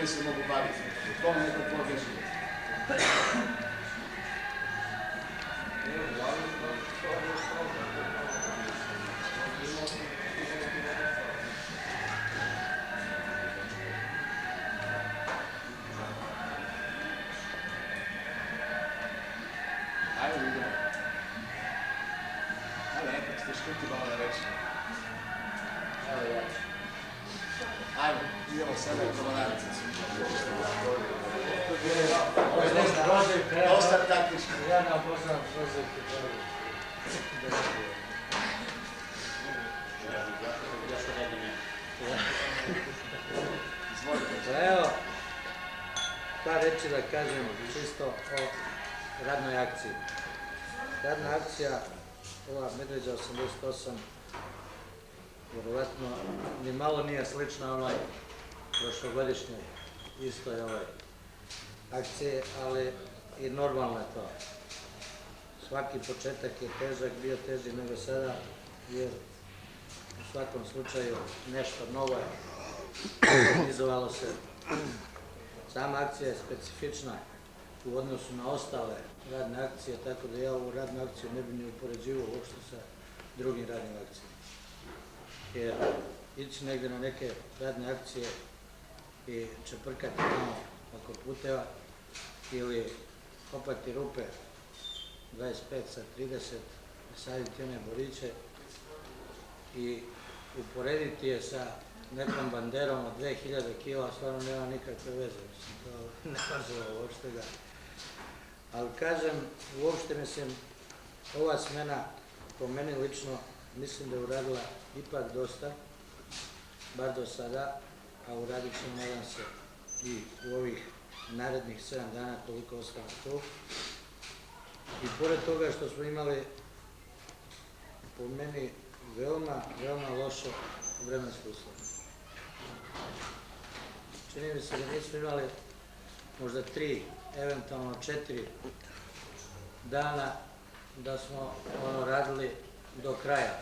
čime se mogu baviti. To mi neko podrži. Ajde, idemo. Ajde, nekak ste škrti malo na reći. Evo ja. Ajde, idemo sada u Komanaricu. Dosta taktički. Ja ne obožavam prozivke. Pa evo, par reći da kažem čisto o radnoj akciji. Radna akcija, ova Medveđa 88, vjerovatno ni malo nije slična onoj prošlogodišnjoj istoj akcije, ali i normalno je to. Svaki početak je težak, bio teži nego sada, jer u svakom slučaju nešto novo je organizovalo se. Sama akcija je specifična u odnosu na ostale radne akcije, tako da ja ovu radnu akciju ne bi ni upoređivao uopšte sa drugim radnim akcijama. Jer ići negdje na neke radne akcije i čeprkati tamo oko puteva ili kopati rupe 25 sa 30, saditi one boriće i uporediti je sa nekom banderom od 2000 kila, stvarno nema nikakve veze, mislim, to ne važilo uopšte ga. Ali kažem, uopšte mislim, ova smena po meni lično mislim da je uradila ipak dosta, bar do sada, a uradit će, nadam se, i u ovih narednih 7 dana koliko ostalo tu. I pored toga što smo imali po meni veoma lošo vremensko uslove. Čini mi se da nismo imali možda 3, eventualno 4 dana da smo radili do kraja.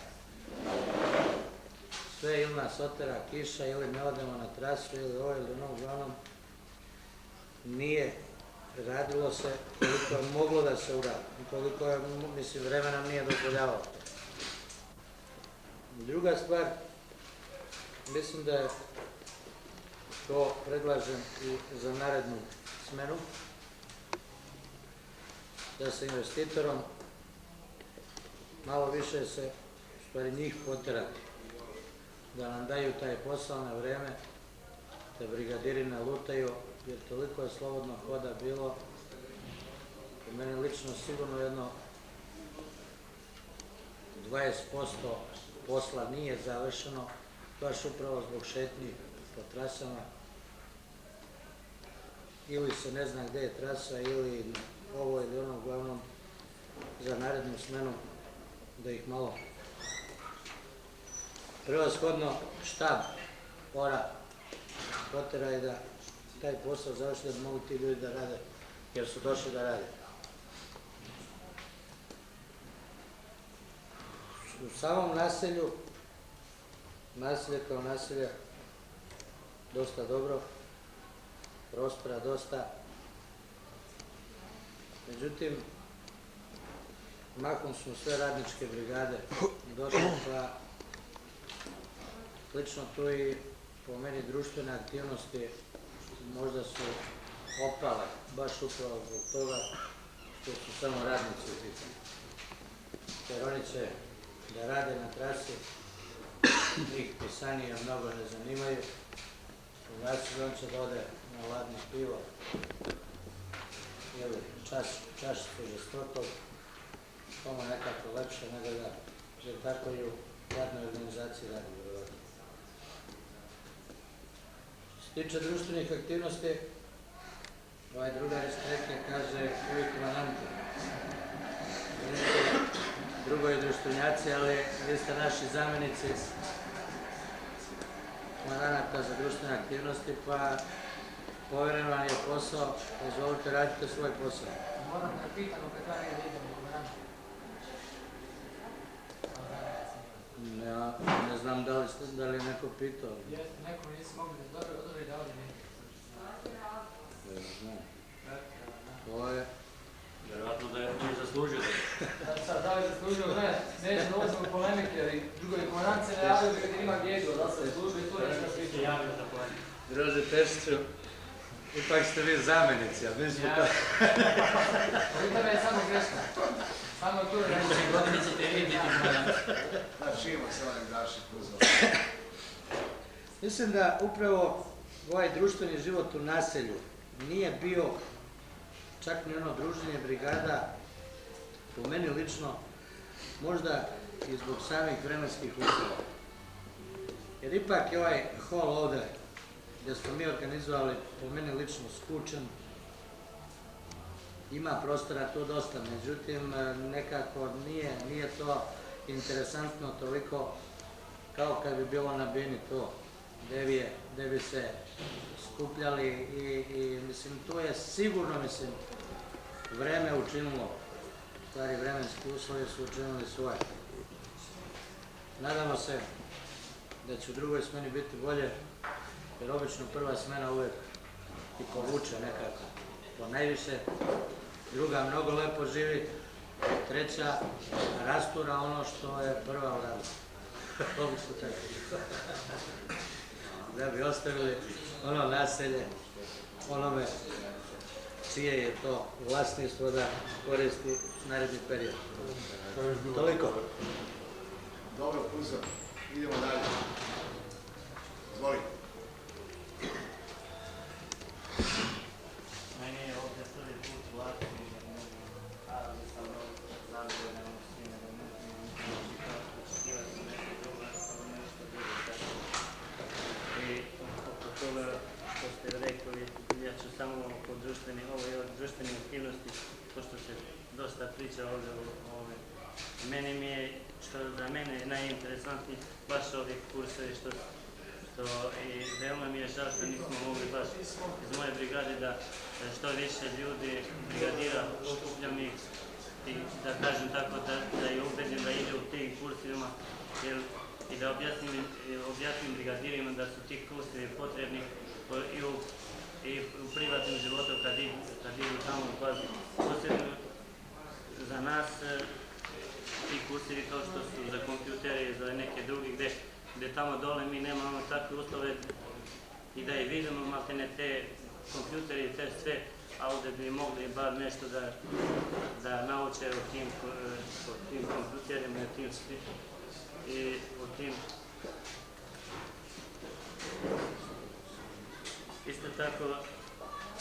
Sve ili nas otera kiša ili ne odemo na trasu ili ovo ili ono, uglavnom nije radilo se koliko je moglo da se uradi, koliko je, mislim, vremena nije dozvoljavalo. Druga stvar, mislim da je to predlažem i za narednu smenu, da se investitorom malo više se, u stvari njih poterati, da nam daju taj posao na vreme, da brigadiri ne lutaju, jer toliko je slobodno hoda bilo. Po meni lično sigurno jedno 20% posla nije završeno, baš upravo zbog šetnji po trasama. Ili se ne zna gde je trasa, ili ovo ili ono, uglavnom za narednu smenu da ih malo prevashodno štab potera i da taj posao završi, da mogu ti ljudi da rade, jer su došli da rade. U samom naselju, naselje kao naselje, dosta dobro, prostora dosta, međutim, mahom su sve radničke brigade došle, pa slično tu i po meni društvene aktivnosti možda su opale, baš upravo zbog toga što su samo radnici u pitanju. Jer oni će da rade na trasi, njih pisanije mnogo ne zanimaju, u nasilju on će da ode na ladno pivo ili čašicu žestokog, to mu nekako lepše nego da, jer tako i u radnoj organizaciji radi, vjerovatno. Što se tiče društvenih aktivnosti, ovaj drugar iz Treke kaže uvijek komandanti. Drugo je društvenjaci, ali vi ste naši zamenici komandanata za društvene aktivnosti, pa poveren vam je posao, izvolite, radite svoj posao. Moram da pitam opet da je idemo komandanta. Ne znam da li je neko pitao. Jeste, nekom nisi mogli da odobri da ovdje nije. Ne znam. To je... Vjerojatno da je nije zaslužio da je. Sad, da li zaslužio, ne, neće da ulazimo u polemike, jer drugovi komandant se ne javljaju kad ima Gego, da se službi tu nešto Se sviđa. javio za polemike. Druže Tešiću, ipak ste vi zamjenici, a mi smo to... U tebe je samo greška. Samo tu je Iduće godine ćete vi biti komandant. Znači imamo se onih daših uzor. Mislim da upravo ovaj društveni život u naselju nije bio čak ni ono druženje brigada, po meni lično, možda i zbog samih vremenskih uslova. Jer ipak je ovaj hol ovdje, gdje smo mi organizovali, po meni lično skučen, ima prostora tu dosta, međutim nekako nije to interesantno toliko kao kad bi bilo na Bini to, gdje bi se skupljali i mislim, to je sigurno, mislim, vreme učinilo, stvari vremenski uslovi su učinili svoje. Nadamo se da će u drugoj smeni biti bolje, jer obično prva smena uvijek i povuče nekako po najviše, druga mnogo lepo živi, treća rastura ono što je prva uradila. Obično tako. Da bi ostavili ono naselje, onome čije je to vlasništvo da koristi naredni period. Toliko. Dobro, Puzo, idemo dalje. Izvoli. Meni je ovdje prvi put u Latviji, ali sam zadovoljan u svime elementima, očekivao sam nešto drugo, ali nešto drugo tako. I oko toga što ste rekli, ja ću samo oko društvene aktivnosti, pošto se dosta priča ovdje o ovome. Meni mi je, što za mene je najinteresantniji, baš ovi kursovi što i veoma mi je žao što nismo mogli baš iz moje brigade da što više ljudi brigadira, okupljam ih i da kažem tako da je ubedim da ide u tim kursima i da objasnim brigadirima da su ti kursevi potrebni i u privatnom životu kad idu tamo u bazu. Posebno za nas ti kursevi kao što su za kompjutere i za neke drugi gdje tamo dole mi nemamo takve uslove i da i vidimo maltene te kompjutere i te sve, a ovdje bi mogli bar nešto da nauče o tim kompjuterima i o tim. Isto tako,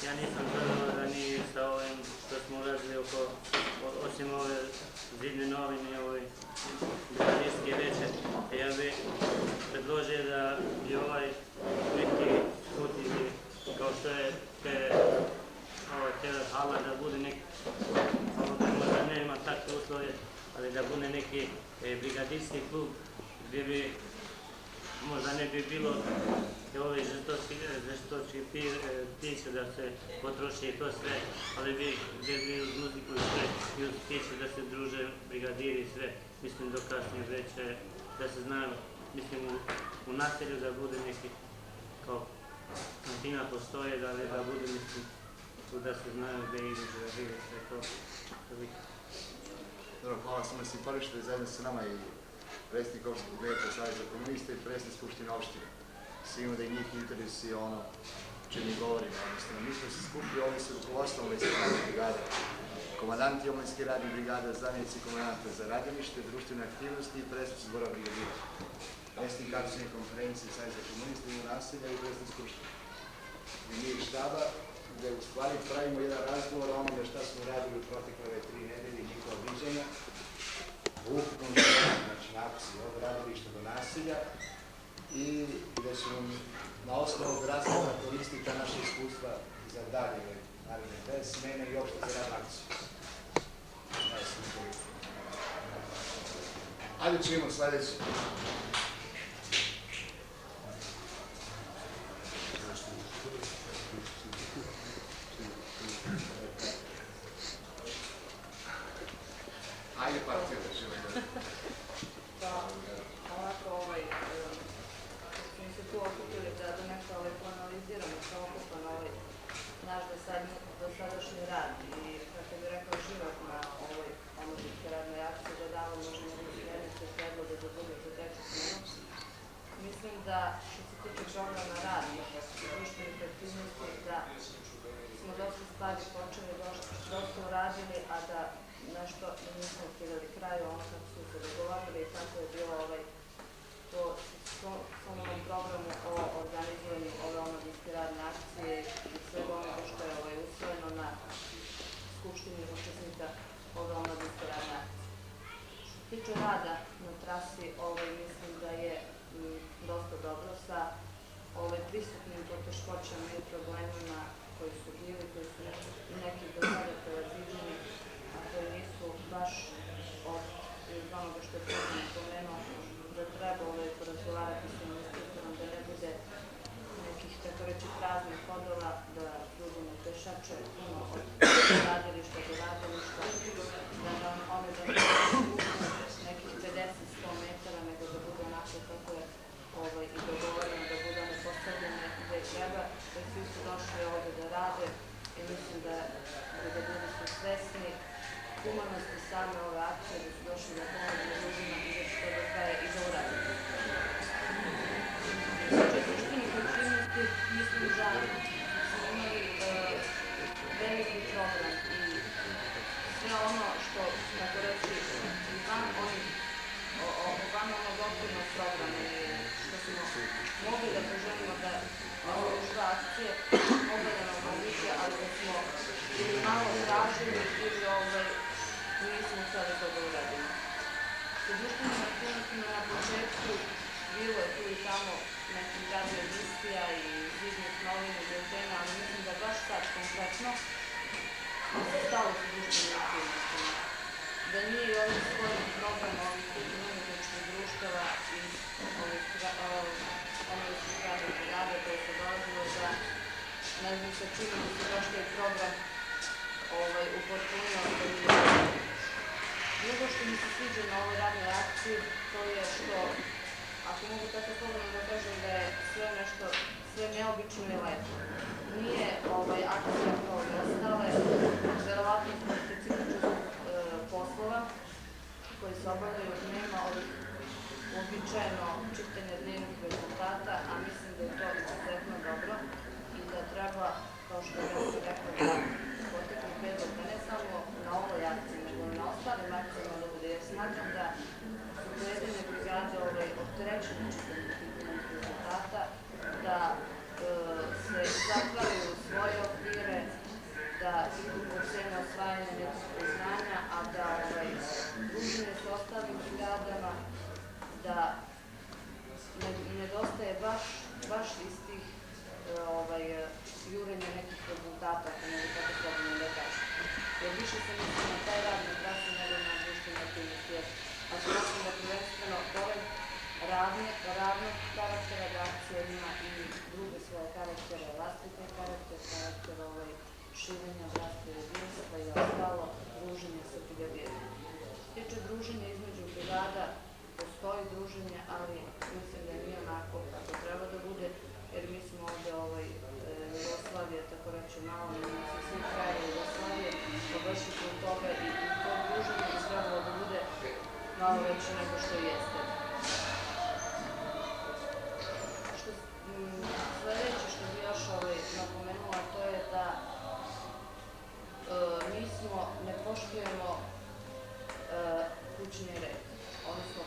ja nisam zadovoljan ni sa ovim što smo uradili osim ove zidne novine, ove brigadirske veće. Ja bih predložio da bi ovaj neki putići, kao što je te hala, da bude neki, možda nema takve uslove, ali da bude neki brigadirski klub gdje bi možda ne bi bilo ove žestočke piće da se potroši i to sve, ali gdje bi uz muziku i sve i uz piće da se druže brigadiri i sve, mislim do kasnije veće, da se zna, mislim u naselju da bude neki kao kantina postoje, da bude mislim tu da se znaju gdje idu brigadiri, sve to. Dobro, hvala samo simpatično zajedno sa nama i predsjednik opštine vijeća Saveza komunista i predsjednik skupštine opštine. Sigurno da i njih interesi ono čemu mi govorimo. Odnosno, mi smo se skupili ovdje sa rukovodstvom Omlinske radne brigade, komandanti Omlinske radne brigade, zamjenici komandanta za radilište, društvene aktivnosti i predsjednik zbora brigadira. Predsjednik akcijne konferencije Saveza komunista i naselja i predsjednik skupštine. I mi iz štaba, gdje u stvari pravimo jedan razgovor o onome šta smo radili u protekle 3 nedelje, njihova viđenja, u ukupnom znači na akciji od radilišta do naselja i gdje ćemo na osnovu razgovora koristiti ta naša iskustva za dalje naredne bez smene i opšte za radnu akciju. Ajde čujemo sljedeći. Ajde partija da ćemo. Ovako, smo se tu okupili da nešto analiziramo kao okupan da što se tiče programa rada i društvenih aktivnosti, da smo dosta stvari počeli, dosta uradili, a da nešto nismo priveli kraju, ono kako smo se dogovorili i kako je bilo po ovom programu o organizovanju ove omladinske radne akcije i svega onoga što je usvojeno na Skupštini učesnika ove omladinske radne akcije. Što se tiče rada na trasi, mislim da je dosta dobro sa prisutnim poteškoćama i problemima koji su bili, koji su neki do sada prevaziđeni, a koji nisu baš od onoga što je prethodno spomenuo, da treba porazgovarati sa investitorom, da ne bude nekih, tako reći, praznih hodova, da ljudimo pešače puno od radilišta do radilišta, da nam one da nekih 50-100 metara, nego da bude onako kako je i dogovoreno, da bude one postavljene gde treba, da svi su došli ovde da rade i mislim da ljudi su svesni humanosti same ove akcije, da su došli da pomoći ljudima i da će to do kraja i da uradi. Društvenih aktivnosti mislim da smo imali veliki program i sve ono što, tako reći, van onog okvirnog programa i što smo mogli da poželimo da društva akcije mogli da nam omoguće, ali da smo ili malo tražili ili nismo hteli to da uradimo. Sa društvenim aktivnostima na početku bilo je tu i tamo nekih radio emisija i zidnih novina, biljotena, ali mislim da baš sad konkretno se stalo sa društvenim aktivnostima. Da nije i ovih svojih programa, ovih kulturno-umetničkih društava i omladinskih radnih rada koje se dolazilo da ne znam se čini da se baš taj program upotpunio da nije. Drugo što mi se sviđa na ovoj radnoj akciji, to je što, ako mogu tako slobodno da kažem, da je sve neobično i lepo. Nije akcija kao i ostale, verovatno zbog specifičnih poslova koji se obavljaju, nema ovih uobičajeno čitanja dnevnih rezultata, a mislim da je to izuzetno dobro i da treba, kao što ja sam rekla, da potekli predlog, da ne samo na ovoj akciji, nego i na ostalim akcijama da bude, jer smatram da su pojedine brigade opterećene čitanjem dnevnih rezultata, da se zatvaraju u svoje okvire, da idu po cenu osvajanja nekog priznanja, a da druženje sa ostalim brigadama, da nedostaje baš iz tih jurenja nekih rezultata, ako mogu tako slobodno da kažem. Jer više se mislim na taj rad na trasi nego na društvene aktivnosti. A smatram da prvenstveno pored radnog karaktera da akcija ima i druge svoje karaktere, vlastitne karakter, širenja vlasti jedinstva i ostalo druženje sa brigadirima. Što se tiče druženja između brigada, postoji druženje, ali mislim da nije onako kako treba da bude, jer mi smo ovde Jugoslavije, tako reći malo, imamo se svi kraje Jugoslavije, pa baš i kod toga i to druženje bi trebalo da bude malo veće nego što jeste. Sledeće što bi još napomenula, to je da ne poštujemo kućni red. Odnosno,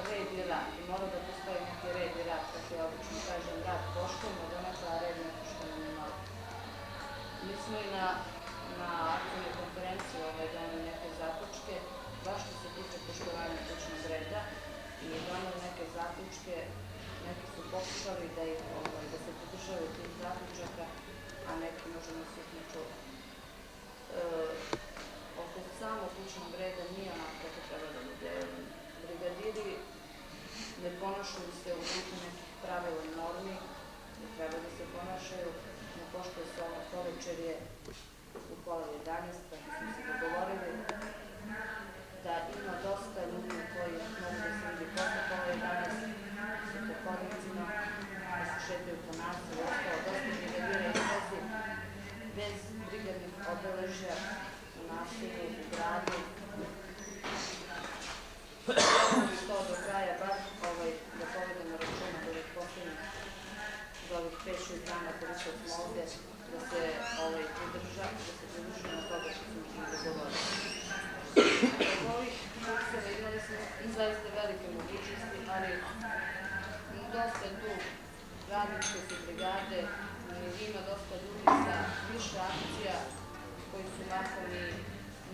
red i rad. I mora da postoji neki red i rad, kako ja obično kažem, rad poštujemo, a red ne poštujemo ni malo. Mi smo i na aktivnoj konferenciji doneli neke zaključke, baš što se tiče poštovanja kućnog reda i doneli neke zaključke, neki su pokušali da se podržaju tih zaključaka, a neki možemo se ih ne čuti. Oko samog kućnog reda nije onako kako treba da bude. Brigadiri ne ponašaju se u duhu nekih pravila i normi, ne treba da se ponašaju, ne poštuje se ono povečerje u pola 11, kako smo se dogovorili, da ima dosta ljudi koji mogu da se vidi posle pola 11 sa pohodnicima, da se šetaju po nasu i ostalo, dosta brigadira izlazi bez brigadnih obeležja u naselju, u gradu. To do kraja bar da povedemo računa da ih posle što smo ovde da se pridržimo toga što smo dogovorili. Od ovih kurseva imali smo zaista velike mogućnosti, ali dosta je tu radničke su brigade, ima dosta ljudi sa više akcija koji su nakon i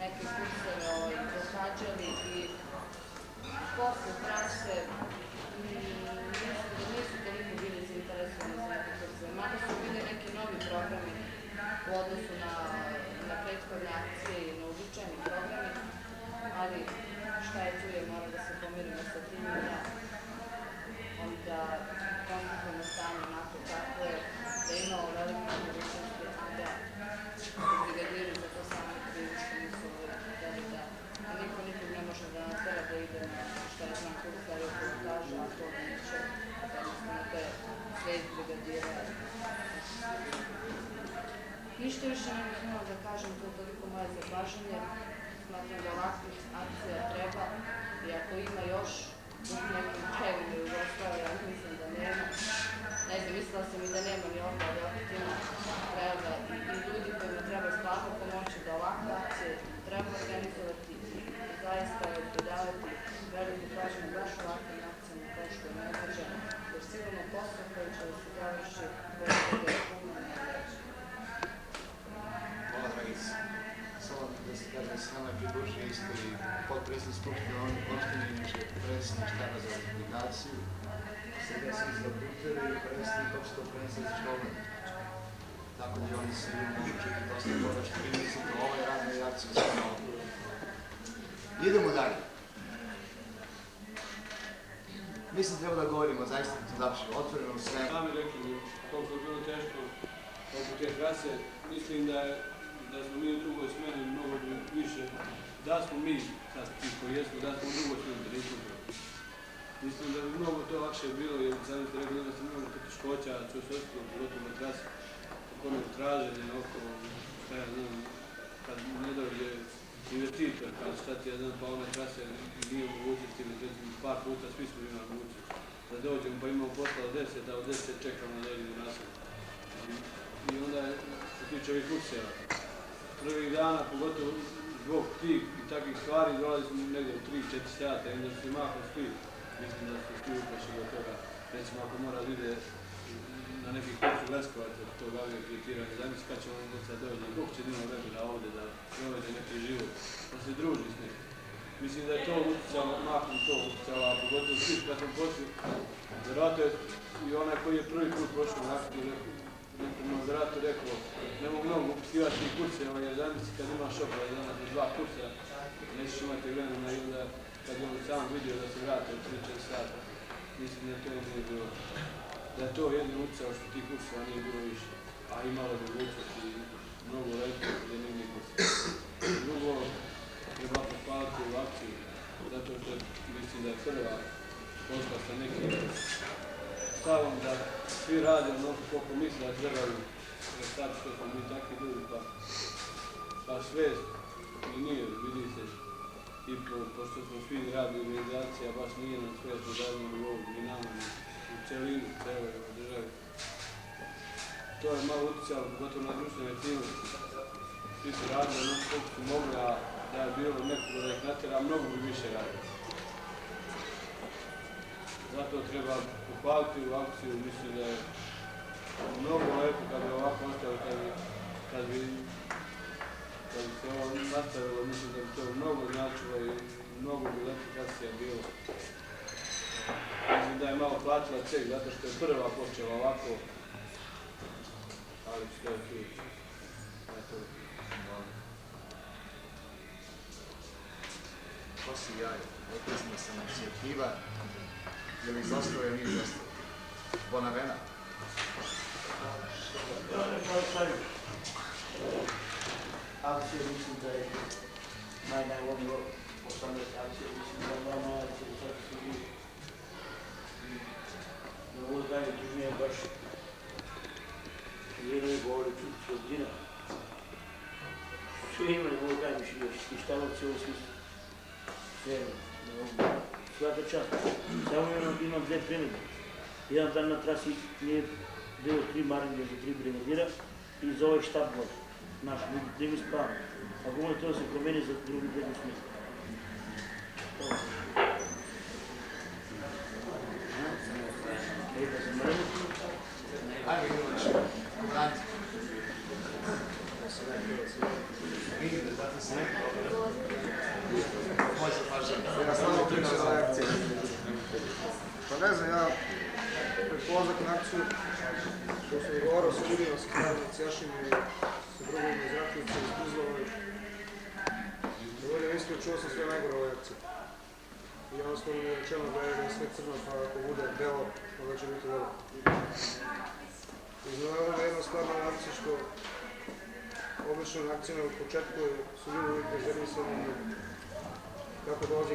neke kurseve pohađali i posle prakse nisu toliko bili zainteresovani za neke kurseve. Mada su bili neki novi programi u odnosu na prethodne akcije i na uobičajeni programi, ali šta je tu je, mora da se pomirimo sa tim i da onda konstatujemo stanje onako kako je, da imamo velike mogućnosti, a da brigadiri za to sami krivi što nisu hteli da niko nikog ne može da natera da ide na šta je znam kurs da je koji kaže, a to neće, jednostavno to je sve brigadira. Ništa više ne bih imala da kažem, to je toliko moje zapažanje. Smatram da ovakvih akcija treba i ako ima još u nekim krajevima Jugoslavije, ali mislim da nema. Ne znam, mislila sam i da nema ni ovdje, ali opet ima krajeva i ljudi kojima treba stvarno pomoći da ovakve akcije treba organizovati i zaista predavati veliku pažnju baš ovakvim akcijama kao što je Medveđa, jer sigurno posao koji će da se završi koji je puno neveći. Hvala, Dragica. Samo da se kaže da se nama je pridružio isto i potpredsjednik Skupštine opštine inače predsjednik štaba za komunikaciju, segrecijski za puteve i predsjednik opštine predsjedničke obrane. Tako da oni se mogu čuti dosta toga što vi mislite o ovoj radnoj akciji sa nama. Idemo dalje. Mislim treba da govorimo zaista zapravo otvoreno u svemu. Sami rekli koliko je bilo teško oko te trase, mislim da smo mi u drugoj smeni mnogo više, da smo mi sad ti koji jesmo, da smo u drugoj smeni, da nismo bilo. Mislim da bi mnogo to lakše bilo, jer sami ste rekli da ste mnogo poteškoća, što se ostalo pogotovo na trasi, oko onog traženja, oko, šta ja znam, kad ne dođe investitor, kad šta ti ja znam, pa ona trasa nije mogućnosti, ili par puta svi smo imali mogućnosti da dođemo, pa imamo posla od 10, a od 10 čekamo da dođemo nasled. I onda, što tiče ovih kurseva, prvih dana, pogotovo zbog tih i takvih stvari, dolazili smo negdje u 3-4 sata, i onda su mahom svi, mislim da su svi uplašili od toga. Recimo, ako mora da ide na nekih kursu Leskovaca, tog aviopilotiranja, zamisli kad će on sad dođe, koliko će dnevno vremena ovdje da provede neki život, da se druži s nekim. Mislim da je to utjecalo, mahom to utjecalo, a pogotovo svi kad smo pošli, vjerojatno je i onaj koji je prvi put prošao na akciju, moderator rekao, ne mogu mnogo upisivati tih kurseva, jer zamisli kad imaš obraz danas za 2 kursa, nećeš imati vremena i onda kad on sam vidio da se vrate od 3-4 sata, mislim da to nije bilo, da je to jedino utjecao što tih kurseva nije bilo više, a imalo bi mogućnosti i mnogo lepo gdje nije kurseva. Drugo, treba pohvaliti u akciju, zato što mislim da je prva pošla sa nekim stavom da svi rade onoliko koliko misle da trebaju, jer sad što smo mi takvi ljudi, pa svest i nije, vidi se, i pošto smo svi radni organizacija, baš nije nam svest na davnom nivou, ni nama, ni u celini, celoj državi. To je malo utjecalo, pogotovo na društvene aktivnosti. Svi su radili onoliko koliko su mogli, a da je bilo nekoga da ih natjera, mnogo bi više radili. Zato treba pohvaliti u akciju, mislim da je mnogo lepo kad bi ovako ostalo, kad bi se ovo nastavilo, mislim da bi to mnogo značilo i mnogo bi lepo akcija bilo. Mislim da je malo platila ceh, zato što je prva počela ovako, ali što je tu. Ko si ja, opisna sam inicijativa, je li izostao ili nije izostao? Bonavena? Akcija mislim da je najbolje 18 akcija, mislim da je vama akcija, sad su vi na ovo dalje dužnije baš jedno govori čuti od dina. Svi imali ovo dalje mišljenje, i štalovci ovo smislu. Sve, svaka čast. Samo imam 2 primjene. Jedan dan na trasi nije bilo 3 maringe za 3 brigadira i za ovaj štab vod. Naš, gdje mi spravimo. Ako može to da se promeni za drugi brigadni smisla. Da se marinu. Ajde, Milović, komandanti. Vidite, zato se neko može pažati. Ja stvarno pričam za akcije. Pa ne znam, ja pred polazak na akciju, što sam govorao sa ljudima, sa Stavljom Cijašim i sa drugim iz Rakovica, iz Tuzlova, dovoljno mislio, čuo sam sve najgore u ovoj akciji. I jednostavno mi je rečeno da je sve crno, pa ako bude belo, onda će biti dobro. Iznenadila me jedna stvar na akciji što obično na akcijama u početku su ljudi uvijek rezervisani kako dolazi